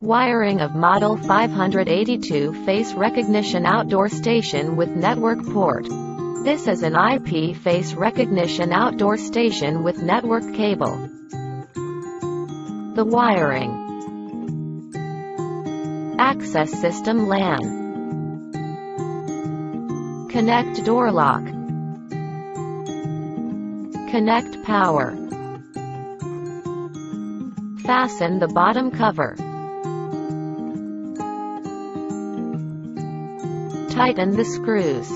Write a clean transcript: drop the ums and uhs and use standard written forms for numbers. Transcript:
Wiring of Model 582 face recognition outdoor station with network port. This is an IP face recognition outdoor station with network cable. The wiring. Access system LAN. Connect door lock. Connect power. Fasten the bottom cover. Tighten the screws.